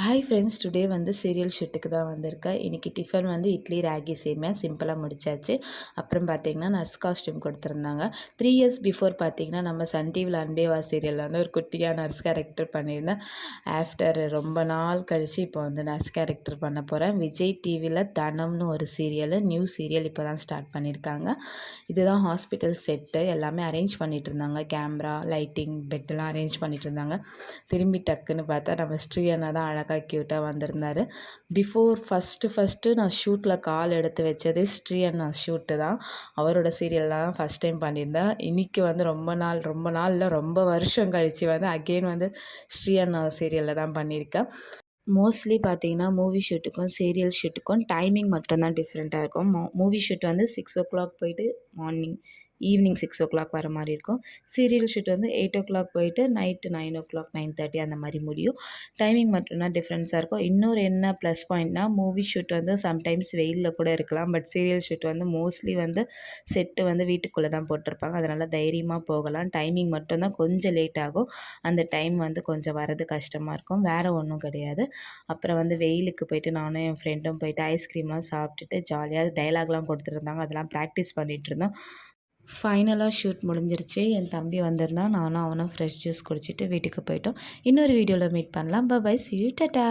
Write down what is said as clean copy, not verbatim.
Hi friends, today வந்து serial ஷூட்டுக்கு தான் வந்திருக்கேன். இன்றைக்கி டிஃபன் வந்து இட்லி ராகி சேமியா சிம்பிளாக முடிச்சாச்சு. அப்புறம் பார்த்திங்கன்னா நர்ஸ் காஸ்ட்யூம் கொடுத்துருந்தாங்க. 3 இயர்ஸ் பிஃபோர் பார்த்திங்கன்னா நம்ம சன் டிவியில் அன்பேவா சீரியலில் வந்து ஒரு குட்டியாக நர்ஸ் கேரக்டர் பண்ணியிருந்தேன். ஆஃப்டர் ரொம்ப நாள் கழித்து இப்போ வந்து நர்ஸ் கேரக்டர் பண்ண போகிறேன். விஜய் டிவியில் தனம்னு ஒரு சீரியல், நியூ சீரியல் இப்போ தான் ஸ்டார்ட் பண்ணியிருக்காங்க. இதுதான் ஹாஸ்பிட்டல் செட்டு, எல்லாமே அரேஞ்ச் பண்ணிகிட்டு இருந்தாங்க. கேமரா, லைட்டிங், பெட்டெல்லாம் அரேஞ்ச் பண்ணிகிட்டு இருந்தாங்க. திரும்பி டக்குன்னு பார்த்தா நம்ம ஸ்ரீ அண்ணா தான் அழகாக க்யூட்டாக வந்திருந்தார். பிஃபோர் ஃபஸ்ட்டு நான் ஷூட்டில் கால் எடுத்து வச்சதே ஸ்ரீ அண்ணா ஷூட்டு தான். அவரோட சீரியல்லாம் தான் ஃபஸ்ட் டைம் பண்ணியிருந்தேன். இன்றைக்கி வந்து ரொம்ப நாளில் ரொம்ப வருஷம் கழித்து வந்து அகெயின் வந்து ஸ்ரீ அண்ணா சீரியலில் தான் பண்ணியிருக்கேன். மோஸ்ட்லி பார்த்தீங்கன்னா மூவி ஷூட்டுக்கும் சீரியல் ஷூட்டுக்கும் டைமிங் மட்டும்தான் டிஃப்ரெண்ட்டாக இருக்கும். மூவி ஷூட் வந்து 6:00 போயிட்டு ஈவினிங் 6:00 வர மாதிரி இருக்கும். சீரியல் ஷூட் வந்து 8:00 போயிட்டு நைட்டு 9:00 9:30 அந்த மாதிரி முடியும். டைமிங் மட்டும்தான் டிஃப்ரென்ஸாக இருக்கும். இன்னொரு என்ன ப்ளஸ் பாயிண்ட்னா, மூவி ஷூட் வந்து சம்டைம்ஸ் வெயிலில் கூட இருக்கலாம். பட் சீரியல் ஷூட் வந்து மோஸ்ட்லி வந்து செட்டு வந்து வீட்டுக்குள்ளே தான் போட்டிருப்பாங்க. அதனால் தைரியமாக போகலாம். டைமிங் மட்டும்தான் கொஞ்சம் லேட் ஆகும். அந்த டைம் வந்து கொஞ்சம் வரது கஷ்டமாக இருக்கும். வேறு ஒன்றும் கிடையாது. அப்புறம் வந்து வெயிலுக்கு போயிட்டு நானும் என் ஃப்ரெண்டும் போயிட்டு ஐஸ்கிரீம்லாம் சாப்பிட்டுட்டு ஜாலியாக டயலாக்லாம் கொடுத்துருந்தாங்க. அதெல்லாம் ப்ராக்டிஸ் பண்ணிகிட்ருந்தோம். ஃபைனலாக ஷூட் முடிஞ்சிருச்சு. என் தம்பி வந்திருந்தான். நானும் அவனும் ஃப்ரெஷ் ஜூஸ் குடிச்சிட்டு வீட்டுக்கு போயிட்டோம். இன்னொரு வீடியோவில் மீட் பண்ணலாம். Bye bye, see you, Tata.